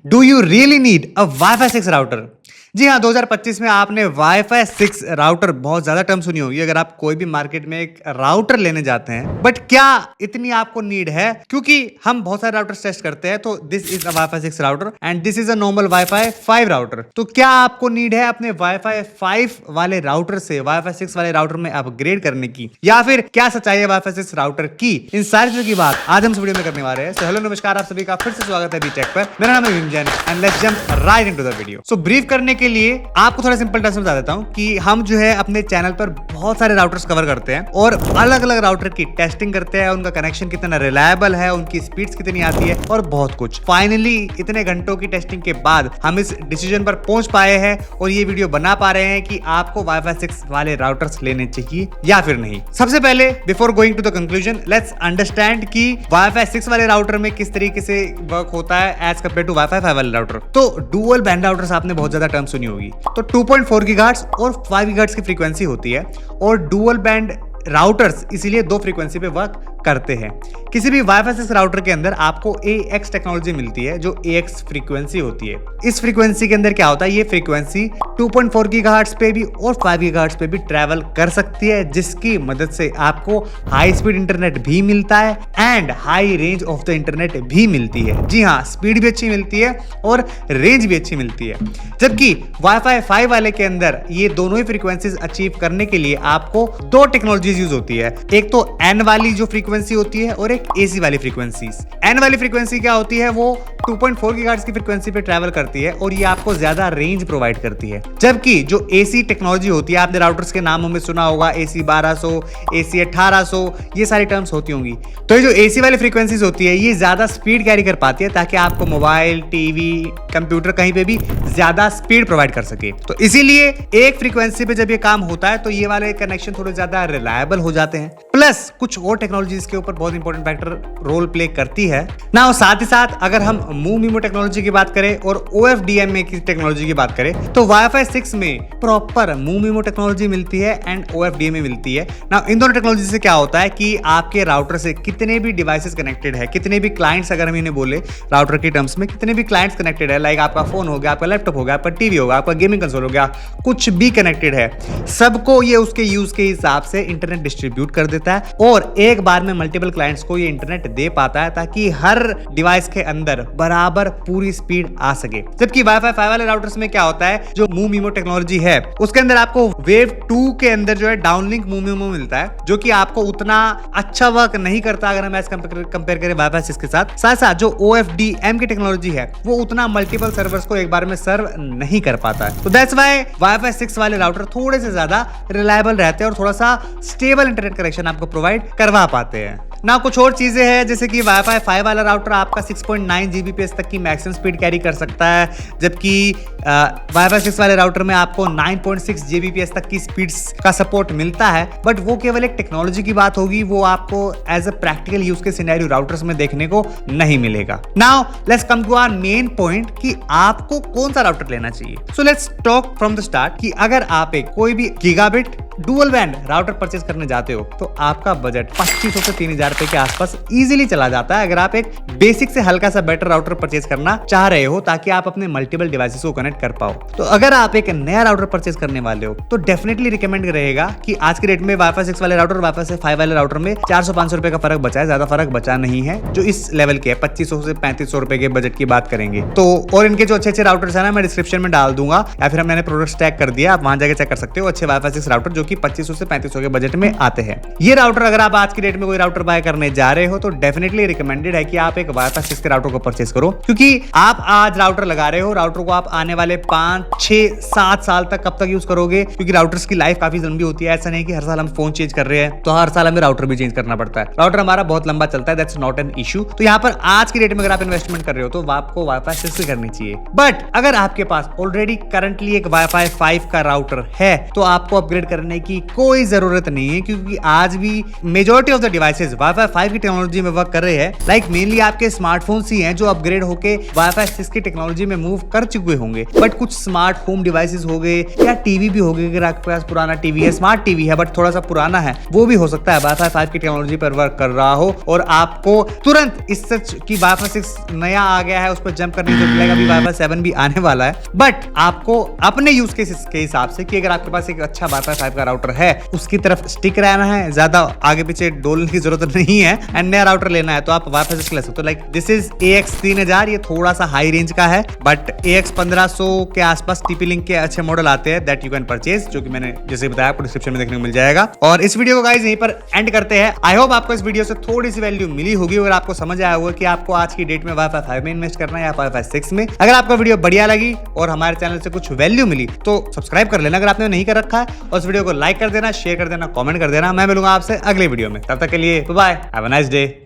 Do you really need a wifi 6 router? जी हाँ, 2025 में आपने वाईफाई 6 राउटर बहुत ज्यादा टर्म सुनी होगी अगर आप कोई भी मार्केट में एक राउटर लेने जाते हैं। बट क्या इतनी आपको नीड है? क्योंकि हम बहुत सारे राउटर टेस्ट करते हैं, तो this is a wifi 6 router and this is a normal wifi 5 router. तो क्या आपको नीड है अपने वाईफाई 5 वाले राउटर से वाईफाई 6 वाले राउटर में अपग्रेड करने की, या फिर क्या सच्चाई है वाईफाई 6 राउटर की? इन सारी चीजों की बात आज हम इस वीडियो में करने वाले हैं। हेलो नमस्कार, आप सभी का फिर से स्वागत है बीटेक पर। मेरा नाम है Vinjan and let's jump right into the video. So brief करने के लिए आपको थोड़ा सिंपल टर्म्स में बता देता हूं कि हम जो है अपने चैनल पर बहुत सारे राउटर्स कवर करते हैं और अलग अलग राउटर की टेस्टिंग करते हैं, उनका कनेक्शन कितना रिलायबल है, उनकी स्पीड्स कितनी आती है और बहुत कुछ। फाइनली इतने घंटों की टेस्टिंग के बाद हम इस डिसीजन पर पहुंच पाए हैं और ये वीडियो बना पा रहे हैं कि आपको वाईफाई 6 वाले राउटर्स लेने चाहिए या फिर नहीं। सबसे पहले before going to the conclusion, let's understand कि वाईफाई 6 वाले राउटर में किस तरीके से वर्क होता है एज कम्पेयर टू वाईफाई 5 वाले राउटर। तो डुअल बैंड राउटर्स आपने बहुत ज्यादा टर्म सुनी होगी। तो 2.4 गीगाहर्ट्ज और 5 गीगाहर्ट्ज की फ्रीक्वेंसी होती है और डुअल बैंड राउटर्स इसीलिए दो फ्रीक्वेंसी पे वर्क करते हैं। किसी भी वाईफाई 6 राउटर के अंदर आपको AX टेक्नोलॉजी मिलती है जो AX फ्रीक्वेंसी होती है। इस फ्रीक्वेंसी के अंदर क्या होता है, ये फ्रीक्वेंसी 2.4 गीगाहर्ट्ज पे भी और 5 गीगाहर्ट्ज पे भी ट्रैवल कर सकती है, जिसकी मदद से आपको हाई स्पीड इंटरनेट भी मिलता है and high range of the internet भी मिलती है। जी हाँ, स्पीड भी अच्छी मिलती है और रेंज भी अच्छी मिलती है। जबकि वाईफाई 5 वाले के अंदर ये दोनों ही फ्रीक्वेंसीज अचीव करने के लिए आपको दो टेक्नोलॉजीज यूज होती है। एक तो N वाली जो फ्रीक्वेंसी होती है और एक AC वाली फ्रीक्वेंसी। N वाली फ्रीक्वेंसी क्या होती है, वो 2.4 गीगाहर्ट्ज की फ्रीक्वेंसी पे ट्रैवल करती है और ये आपको ज्यादा रेंज प्रोवाइड करती है। जबकि जो AC टेक्नोलॉजी होती है, आपने राउटर्स के नामों में सुना होगा, AC 1200, AC 1800, ये सारी टर्म्स होती होंगी। तो ये जो AC वाली फ्रीक्वेंसीज होती है, ये ज्यादा स्पीड कैरी कर पाती है ताकि आपको मोबाइल, टीवी, कंप्यूटर कहीं पे भी ज्यादा स्पीड प्रोवाइड कर सके। तो इसीलिए एक फ्रीक्वेंसी पे जब ये काम होता है तो ये वाले कनेक्शन थोड़े ज्यादा रिलायबल हो जाते हैं। प्लस कुछ और टेक्नोलॉजीज के ऊपर बहुत इंपॉर्टेंट फैक्टर रोल प्ले करती है ना। साथ ही साथ अगर हम मूव मीमो टेक्नोलॉजी की बात करें और OFDM की टेक्नोलॉजी की बात करें तो वाईफाई 6 में प्रॉपर मूव मीमो टेक्नोलॉजी मिलती है एंड OFDM मिलती है ना। इन दोनों टेक्नोलॉजी से क्या होता है कि आपके राउटर से कितने भी डिवाइसेस कनेक्टेड है, कितने भी क्लाइंट्स, अगर हम इन्हें बोले राउटर की टर्म्स में, कितने भी क्लाइंट्स कनेक्टेड है, लाइक आपका फोन हो गया, आपका लैपटॉप हो गया, आपका टीवी होगा, आपका गेमिंग कंसोल हो गया, कुछ भी कनेक्टेड है, सबको ये उसके यूज के हिसाब से इंटरनेट डिस्ट्रीब्यूट कर देता है और एक बार में मल्टीपल क्लाइंट्स को ये इंटरनेट दे पाता है ताकि हर डिवाइस के अंदर बराबर पूरी स्पीड आ सके। जबकि वाईफाई 5 वाले राउटर्स में क्या होता है, जो मूव मीमो टेक्नोलॉजी है उसके अंदर आपको वेव 2 के अंदर जो है डाउनलिंक मूव मीमो मिलता है, जो कि आपको उतना अच्छा वर्क नहीं करता अगर हम ऐसे कंपेयर करें वाईफाई 6 के साथ। साथ साथ जो OFDM की टेक्नोलॉजी है वो उतना मल्टीपल सर्वर्स को एक बार में सर्व नहीं कर पाता है। तो दैट्स व्हाई वाईफाई 6 वाले राउटर थोड़े से ज्यादा रिलायबल रहते हैं और थोड़ा सा स्टेबल इंटरनेट कनेक्शन आपको प्रोवाइड करवा पाते हैं ना। कुछ और चीजें हैं जैसे कि वाईफाई 5 वाला राउटर आपका 6.9 Gbps तक की मैक्सिमम स्पीड कैरी कर सकता है, जबकि वाईफाई 6 वाले राउटर में आपको 9.6 Gbps तक की स्पीड्स का सपोर्ट मिलता है। बट वो केवल एक टेक्नोलॉजी की बात होगी, वो आपको एज अ प्रैक्टिकल यूज के सिनेरियो राउटर्स में देखने को नहीं मिलेगा। Now let's come to our main point कि आपको कौन सा राउटर लेना चाहिए। So let's talk from the start कि अगर आप एक कोई भी gigabit dual band router purchase करने जाते हो तो आपका बजट 2500 से 3000 रुपए के आसपास इजीली चला जाता है अगर आप एक बेसिक से हल्का सा बेटर राउटर परचेज करना चाह रहे हो ताकि आप अपने मल्टीपल डिवाइसेस को कनेक्ट कर पाओ। तो अगर आप एक नया राउटर परचेज करने वाले हो तो डेफिनेटली रिकमेंड रहेगा कि आज के रेट में वाईफाई 6 वाले राउटर वाईफाई 5 वाले राउटर में 400-500 रुपए का फर्क बचा है, ज्यादा फर्क बचा नहीं है जो इस लेवल के है। 2500 से 3500 रुपए के बजट की बात करेंगे तो, और इनके जो अच्छे राउटर्स है ना, मैं डिस्क्रिप्शन में डाल दूंगा या फिर मैंने प्रोडक्ट टैग कर दिया, आप वहां जाकर चेक कर सकते हो। अच्छे वाईफाई 6 राउटर जो कि 2500 से 3500 के बजट में आते हैं। ये राउटर अगर आप आज की डेट में कोई राउटर बाय करने जा रहे हो तो डेफिनेटली रिकमेंडेड है कि आप एक वाईफाई 6 के राउटर को परचेज करो, क्योंकि आप आज राउटर लगा रहे हो, राउटर को आप आने वाले 5, 6, 7 साल तक कब तक यूज करोगे, क्योंकि राउटर्स की लाइफ काफी लंबी होती है। ऐसा नहीं कि हर साल हम फोन चेंज कर रहे हैं तो हर साल हमें राउटर भी चेंज करना पड़ता है। राउटर हमारा बहुत लंबा चलता है, दैट्स नॉट एन इशू। तो यहाँ पर आज की डेट में अगर आप इन्वेस्टमेंट कर रहे हो तो आपको वाईफाई 6 करनी चाहिए। बट अगर आपके पास ऑलरेडी करंटली एक वाईफाई 5 का राउटर है तो आपको अपग्रेड करने करने की कोई जरूरत नहीं है, क्योंकि आज भी majority of the devices wifi 5 की टेक्नोलॉजी में वर्क कर रहे हैं। लाइक मेनली आपके स्मार्टफोन्स ही हैं जो अपग्रेड होके वाईफाई 6 की टेक्नोलॉजी में मूव कर चुके होंगे, बट कुछ स्मार्ट होम डिवाइसेस हो गए या टीवी भी हो गए। अगर आपके पास पुराना टीवी है, स्मार्ट टीवी है बट थोड़ा सा पुराना है, वो भी हो सकता है वाईफाई 5 की टेक्नोलॉजी पर वर्क कर रहा हो और आपको तुरंत इस सच की वाईफाई 6 नया आ गया है उस पर जंप करने की जरूरत नहीं, अभी वाईफाई 7 भी आने वाला है। बट आपको अपने यूज केसेस के हिसाब से कि अगर आपके पास एक अच्छा वाईफाई 5 का राउटर है उसकी तरफ स्टिक रहना है, ज्यादा आगे पीछे डोलने की जरूरत नहीं है एंड नया राउटर लेना है तो आप वाईफाई 6 ले सकते हो। लाइक दिस इज AX 3000, ये थोड़ा सा हाई रेंज का है, बट AX 1500 के आसपास TP लिंक के अच्छे मॉडल आते हैं दैट यू कैन परचेज, जो कि मैंने जैसे बताया आपको डिस्क्रिप्शन में देखने को मिल जाएगा। और इस वीडियो को गाइस यहीं पर एंड करते हैं। आई होप आपको इस वीडियो से थोड़ी सी वैल्यू मिली होगी और आपको समझ आया होगा कि आपको आज की डेट में वाईफाई 5 में इन्वेस्ट करना है या वाईफाई 6 में। अगर आपको वीडियो बढ़िया लगी और हमारे चैनल से कुछ वैल्यू मिली तो सब्सक्राइब कर लेना अगर आपने नहीं कर रखा है, और इस वीडियो को लाइक कर देना, शेयर कर देना, कमेंट कर देना। मैं मिलूंगा आपसे अगले वीडियो में, तब तक के लिए bye bye, have a nice day.